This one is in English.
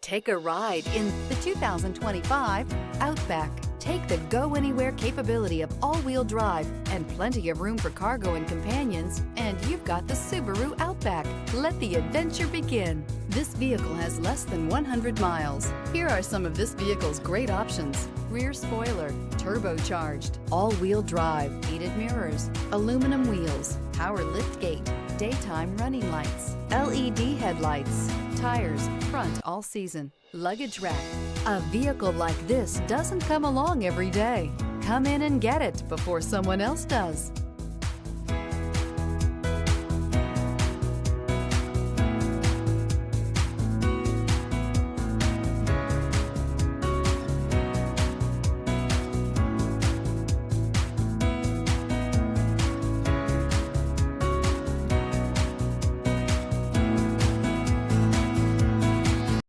Take a ride in the 2025 Outback. Take the go-anywhere capability of all-wheel drive and plenty of room for cargo and companions, and you've got the Subaru Outback. Let the adventure begin. This vehicle has less than 100 miles. Here are some of this vehicle's great options: rear spoiler, turbocharged, all-wheel drive, heated mirrors, aluminum wheels, power liftgate, daytime running lights, LED headlights, tires, front all season, luggage rack. A vehicle like this doesn't come along every day. Come in and get it before someone else does.